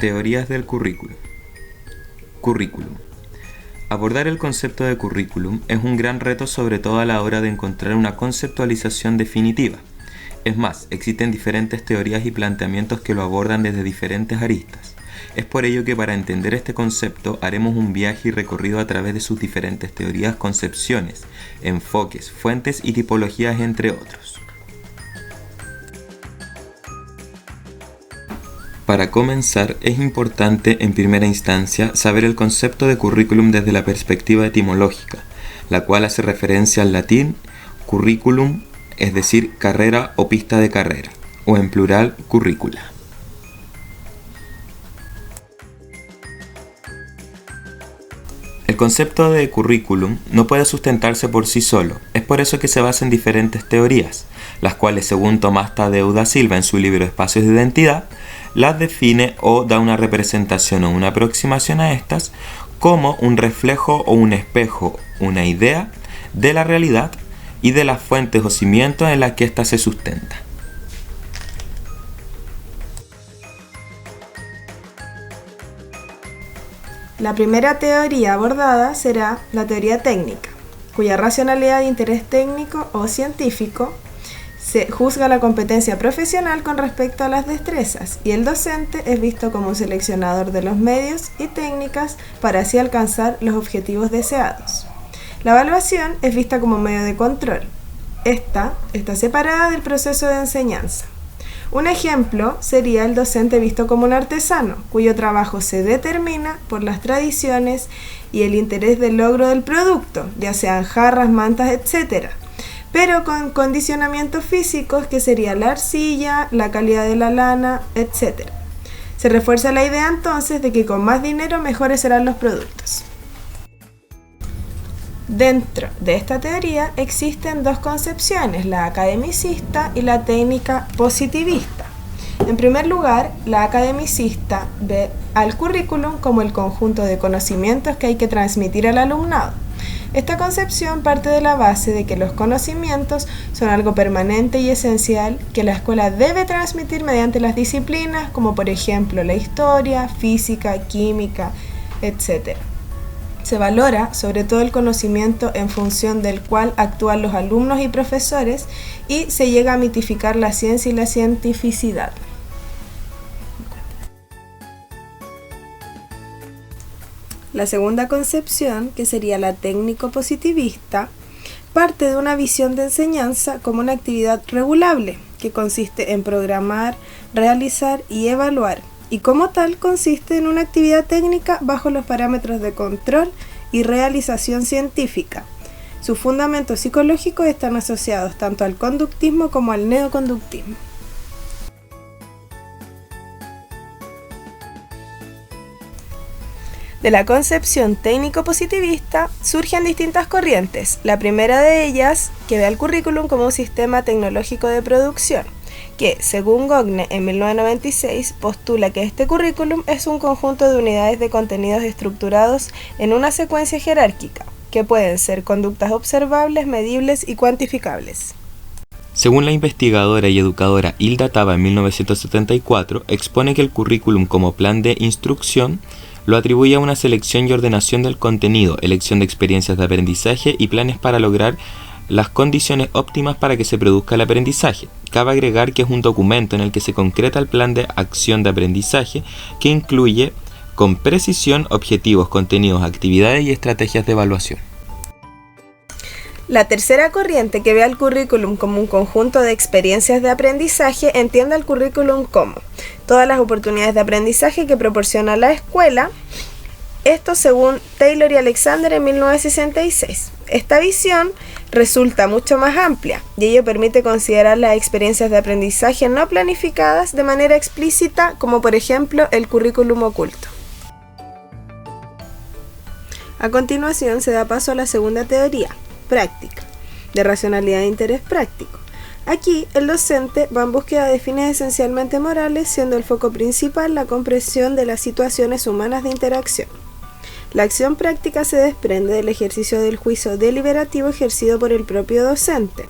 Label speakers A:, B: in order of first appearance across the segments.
A: Teorías del currículum. Currículum. Abordar el concepto de currículum es un gran reto, sobre todo a la hora de encontrar una conceptualización definitiva. Es más, existen diferentes teorías y planteamientos que lo abordan desde diferentes aristas. Es por ello que para entender este concepto haremos un viaje y recorrido a través de sus diferentes teorías, concepciones, enfoques, fuentes y tipologías, entre otros. Para comenzar, es importante en primera instancia saber el concepto de currículum desde la perspectiva etimológica, la cual hace referencia al latín curriculum, es decir, carrera o pista de carrera, o en plural, currícula. El concepto de currículum no puede sustentarse por sí solo, es por eso que se basa en diferentes teorías, las cuales, según Tomás Tadeu da Silva en su libro Espacios de Identidad, las define o da una representación o una aproximación a estas como un reflejo o un espejo, una idea de la realidad y de las fuentes o cimientos en las que ésta se sustenta.
B: La primera teoría abordada será la teoría técnica, cuya racionalidad de interés técnico o científico se juzga la competencia profesional con respecto a las destrezas, y el docente es visto como un seleccionador de los medios y técnicas para así alcanzar los objetivos deseados. La evaluación es vista como medio de control. Esta está separada del proceso de enseñanza. Un ejemplo sería el docente visto como un artesano, cuyo trabajo se determina por las tradiciones y el interés del logro del producto, ya sean jarras, mantas, etc., pero con condicionamientos físicos que sería la arcilla, la calidad de la lana, etc. Se refuerza la idea entonces de que con más dinero mejores serán los productos. Dentro de esta teoría existen dos concepciones, la academicista y la técnica positivista. En primer lugar, la academicista ve al currículum como el conjunto de conocimientos que hay que transmitir al alumnado. Esta concepción parte de la base de que los conocimientos son algo permanente y esencial que la escuela debe transmitir mediante las disciplinas, como por ejemplo la historia, física, química, etc. Se valora sobre todo el conocimiento en función del cual actúan los alumnos y profesores, y se llega a mitificar la ciencia y la cientificidad. La segunda concepción, que sería la técnico-positivista, parte de una visión de enseñanza como una actividad regulable, que consiste en programar, realizar y evaluar, y como tal consiste en una actividad técnica bajo los parámetros de control y realización científica. Sus fundamentos psicológicos están asociados tanto al conductismo como al neoconductismo. De la concepción técnico-positivista surgen distintas corrientes. La primera de ellas, que ve al currículum como un sistema tecnológico de producción, que, según Gogne en 1996, postula que este currículum es un conjunto de unidades de contenidos estructurados en una secuencia jerárquica, que pueden ser conductas observables, medibles y cuantificables.
A: Según la investigadora y educadora Hilda Taba en 1974, expone que el currículum como plan de instrucción lo atribuye a una selección y ordenación del contenido, elección de experiencias de aprendizaje y planes para lograr las condiciones óptimas para que se produzca el aprendizaje. Cabe agregar que es un documento en el que se concreta el plan de acción de aprendizaje, que incluye con precisión objetivos, contenidos, actividades y estrategias de evaluación.
B: La tercera corriente, que ve al currículum como un conjunto de experiencias de aprendizaje, entiende al currículum como todas las oportunidades de aprendizaje que proporciona la escuela. Esto según Taylor y Alexander en 1966. Esta visión resulta mucho más amplia y ello permite considerar las experiencias de aprendizaje no planificadas de manera explícita, como por ejemplo el currículum oculto. A continuación se da paso a la segunda teoría, práctica, de racionalidad de interés práctico. Aquí, el docente va en búsqueda de fines esencialmente morales, siendo el foco principal la comprensión de las situaciones humanas de interacción. La acción práctica se desprende del ejercicio del juicio deliberativo ejercido por el propio docente,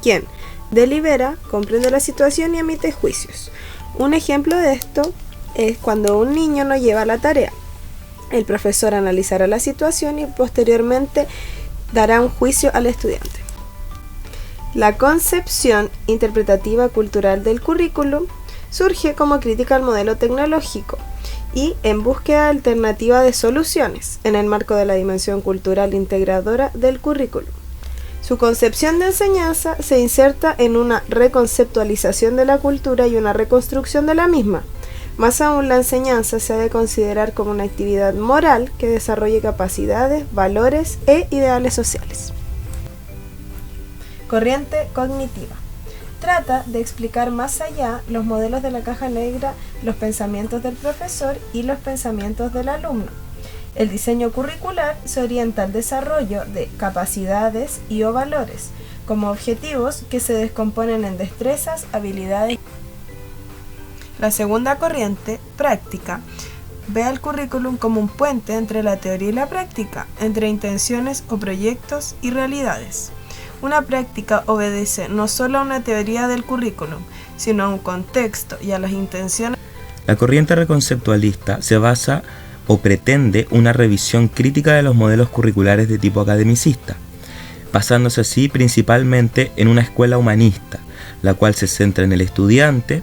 B: quien delibera, comprende la situación y emite juicios. Un ejemplo de esto es cuando un niño no lleva la tarea. El profesor analizará la situación y posteriormente dará un juicio al estudiante. La concepción interpretativa cultural del currículum surge como crítica al modelo tecnológico y en búsqueda alternativa de soluciones en el marco de la dimensión cultural integradora del currículum. Su concepción de enseñanza se inserta en una reconceptualización de la cultura y una reconstrucción de la misma. Más aún, la enseñanza se ha de considerar como una actividad moral que desarrolle capacidades, valores e ideales sociales. Corriente cognitiva. Trata de explicar más allá los modelos de la caja negra, los pensamientos del profesor y los pensamientos del alumno. El diseño curricular se orienta al desarrollo de capacidades y o valores, como objetivos que se descomponen en destrezas, habilidades. La segunda corriente, práctica, ve al currículum como un puente entre la teoría y la práctica, entre intenciones o proyectos y realidades. Una práctica obedece no solo a una teoría del currículum, sino a un contexto y a las intenciones.
A: La corriente reconceptualista se basa o pretende una revisión crítica de los modelos curriculares de tipo academicista, basándose así principalmente en una escuela humanista, la cual se centra en el estudiante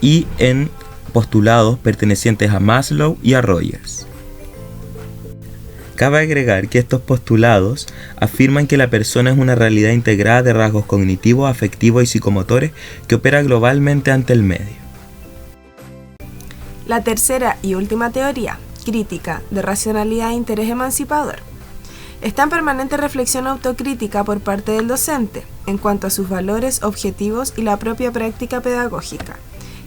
A: y en postulados pertenecientes a Maslow y a Rogers. Cabe agregar que estos postulados afirman que la persona es una realidad integrada de rasgos cognitivos, afectivos y psicomotores que opera globalmente ante el medio.
B: La tercera y última teoría, crítica, de racionalidad e interés emancipador, está en permanente reflexión autocrítica por parte del docente en cuanto a sus valores, objetivos y la propia práctica pedagógica.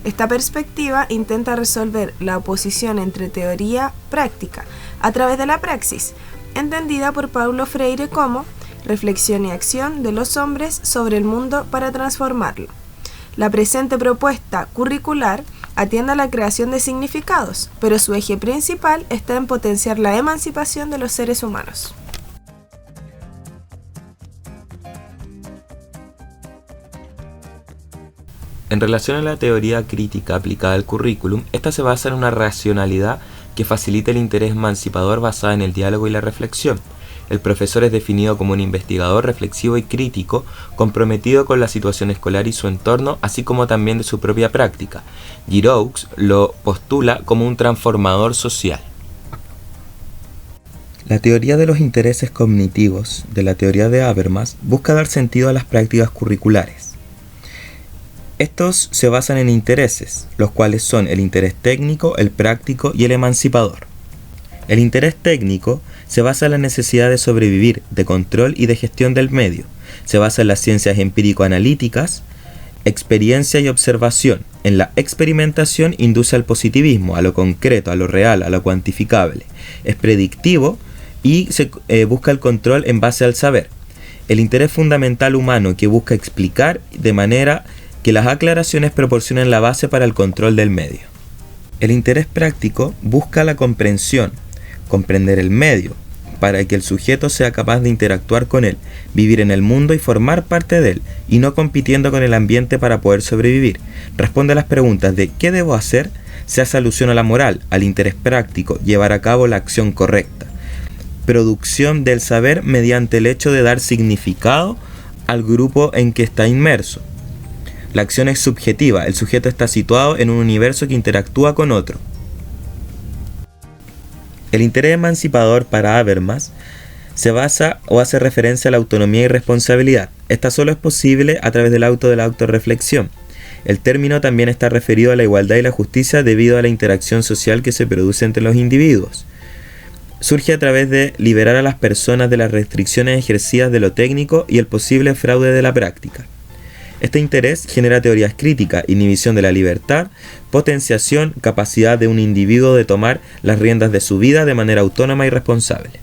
B: Esta perspectiva intenta resolver la oposición entre teoría y práctica a través de la praxis, entendida por Paulo Freire como reflexión y acción de los hombres sobre el mundo para transformarlo. La presente propuesta curricular atiende a la creación de significados, pero su eje principal está en potenciar la emancipación de los seres humanos.
A: En relación a la teoría crítica aplicada al currículum, esta se basa en una racionalidad que facilita el interés emancipador basada en el diálogo y la reflexión. El profesor es definido como un investigador reflexivo y crítico, comprometido con la situación escolar y su entorno, así como también de su propia práctica. Giroux lo postula como un transformador social. La teoría de los intereses cognitivos de la teoría de Habermas busca dar sentido a las prácticas curriculares. Estos se basan en intereses, los cuales son el interés técnico, el práctico y el emancipador. El interés técnico se basa en la necesidad de sobrevivir, de control y de gestión del medio. Se basa en las ciencias empírico-analíticas, experiencia y observación. En la experimentación induce al positivismo, a lo concreto, a lo real, a lo cuantificable. Es predictivo y se busca el control en base al saber. El interés fundamental humano que busca explicar de manera que las aclaraciones proporcionen la base para el control del medio. El interés práctico busca la comprensión, comprender el medio, para que el sujeto sea capaz de interactuar con él, vivir en el mundo y formar parte de él, y no compitiendo con el ambiente para poder sobrevivir. Responde a las preguntas de ¿qué debo hacer? Se hace alusión a la moral, al interés práctico, llevar a cabo la acción correcta. Producción del saber mediante el hecho de dar significado al grupo en que está inmerso. La acción es subjetiva, el sujeto está situado en un universo que interactúa con otro. El interés emancipador para Habermas se basa o hace referencia a la autonomía y responsabilidad. Esta solo es posible a través del auto de la autorreflexión. El término también está referido a la igualdad y la justicia debido a la interacción social que se produce entre los individuos. Surge a través de liberar a las personas de las restricciones ejercidas de lo técnico y el posible fraude de la práctica. Este interés genera teorías críticas, inhibición de la libertad, potenciación, capacidad de un individuo de tomar las riendas de su vida de manera autónoma y responsable.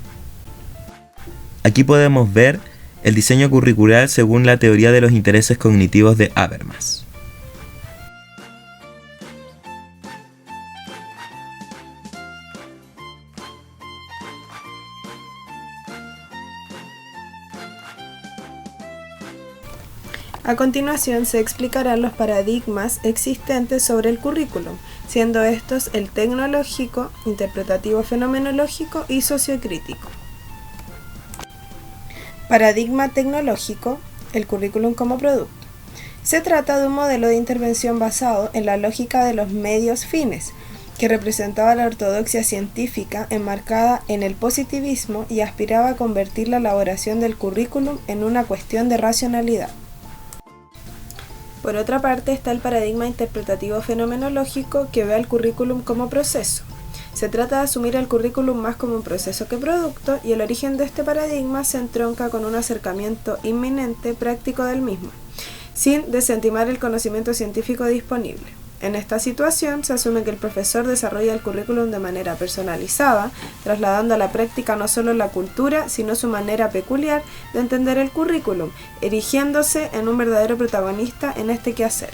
A: Aquí podemos ver el diseño curricular según la teoría de los intereses cognitivos de Habermas.
B: A continuación se explicarán los paradigmas existentes sobre el currículum, siendo estos el tecnológico, interpretativo fenomenológico y sociocrítico. Paradigma tecnológico, el currículum como producto. Se trata de un modelo de intervención basado en la lógica de los medios fines, que representaba la ortodoxia científica enmarcada en el positivismo y aspiraba a convertir la elaboración del currículum en una cuestión de racionalidad. Por otra parte está el paradigma interpretativo fenomenológico, que ve al currículum como proceso. Se trata de asumir el currículum más como un proceso que producto, y el origen de este paradigma se entronca con un acercamiento inminente práctico del mismo, sin desentimar el conocimiento científico disponible. En esta situación se asume que el profesor desarrolla el currículum de manera personalizada, trasladando a la práctica no solo la cultura, sino su manera peculiar de entender el currículum, erigiéndose en un verdadero protagonista en este quehacer.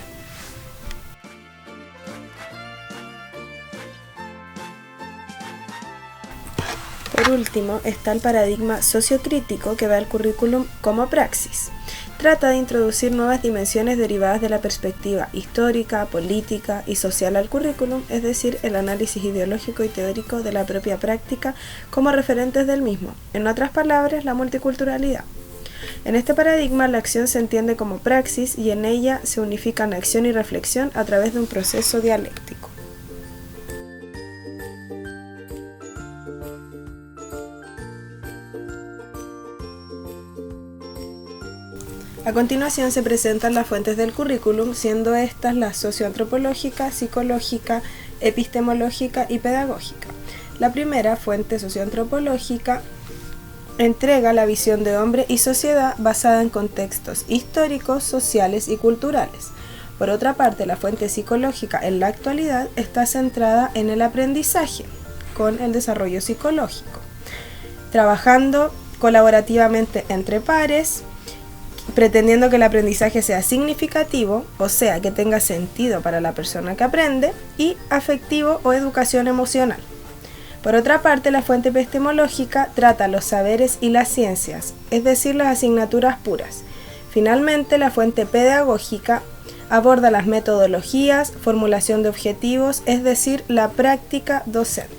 B: Por último, está el paradigma sociocrítico, que ve al currículum como praxis. Trata de introducir nuevas dimensiones derivadas de la perspectiva histórica, política y social al currículum, es decir, el análisis ideológico y teórico de la propia práctica como referentes del mismo, en otras palabras, la multiculturalidad. En este paradigma, la acción se entiende como praxis y en ella se unifican acción y reflexión a través de un proceso dialéctico. A continuación se presentan las fuentes del currículum, siendo estas la socioantropológica, psicológica, epistemológica y pedagógica. La primera, fuente socioantropológica, entrega la visión de hombre y sociedad basada en contextos históricos, sociales y culturales. Por otra parte, la fuente psicológica en la actualidad está centrada en el aprendizaje, con el desarrollo psicológico, trabajando colaborativamente entre pares, pretendiendo que el aprendizaje sea significativo, o sea, que tenga sentido para la persona que aprende, y afectivo o educación emocional. Por otra parte, la fuente epistemológica trata los saberes y las ciencias, es decir, las asignaturas puras. Finalmente, la fuente pedagógica aborda las metodologías, formulación de objetivos, es decir, la práctica docente.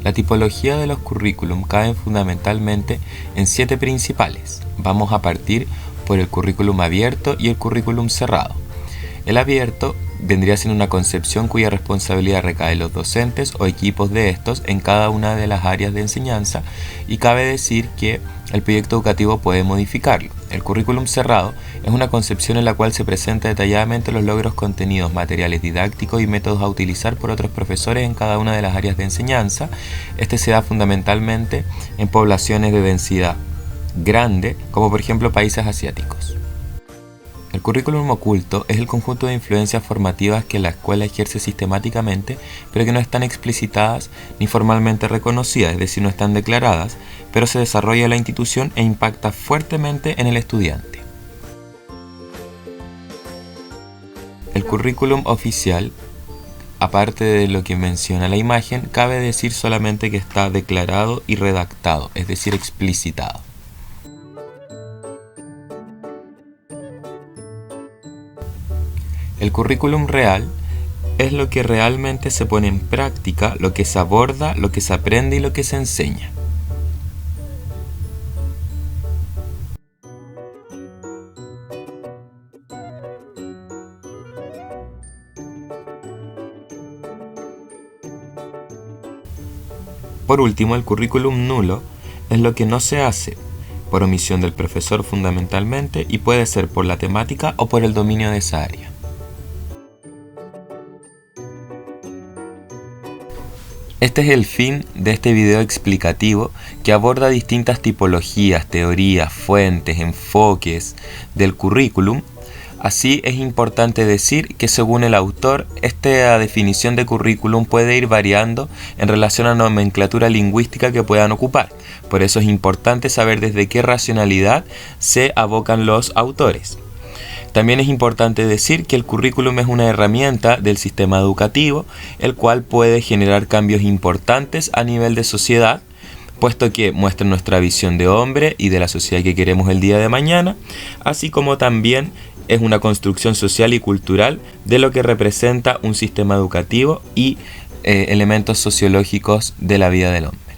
A: La tipología de los currículum cae fundamentalmente en 7 principales. Vamos a partir por el currículum abierto y el currículum cerrado. El abierto vendría siendo una concepción cuya responsabilidad recae en los docentes o equipos de estos en cada una de las áreas de enseñanza, y cabe decir que el proyecto educativo puede modificarlo. El currículum cerrado es una concepción en la cual se presenta detalladamente los logros, contenidos, materiales didácticos y métodos a utilizar por otros profesores en cada una de las áreas de enseñanza. Este se da fundamentalmente en poblaciones de densidad grande, como por ejemplo países asiáticos. El currículum oculto es el conjunto de influencias formativas que la escuela ejerce sistemáticamente, pero que no están explicitadas ni formalmente reconocidas, es decir, no están declaradas, pero se desarrolla en la institución e impacta fuertemente en el estudiante. El currículum oficial, aparte de lo que menciona la imagen, cabe decir solamente que está declarado y redactado, es decir, explicitado. El currículum real es lo que realmente se pone en práctica, lo que se aborda, lo que se aprende y lo que se enseña. Por último, el currículum nulo es lo que no se hace, por omisión del profesor fundamentalmente, y puede ser por la temática o por el dominio de esa área. Este es el fin de este video explicativo que aborda distintas tipologías, teorías, fuentes, enfoques del currículum. Así es importante decir que según el autor, esta definición de currículum puede ir variando en relación a la nomenclatura lingüística que puedan ocupar. Por eso es importante saber desde qué racionalidad se abocan los autores. También es importante decir que el currículum es una herramienta del sistema educativo, el cual puede generar cambios importantes a nivel de sociedad, puesto que muestran nuestra visión de hombre y de la sociedad que queremos el día de mañana, así como también es una construcción social y cultural de lo que representa un sistema educativo y elementos sociológicos de la vida del hombre.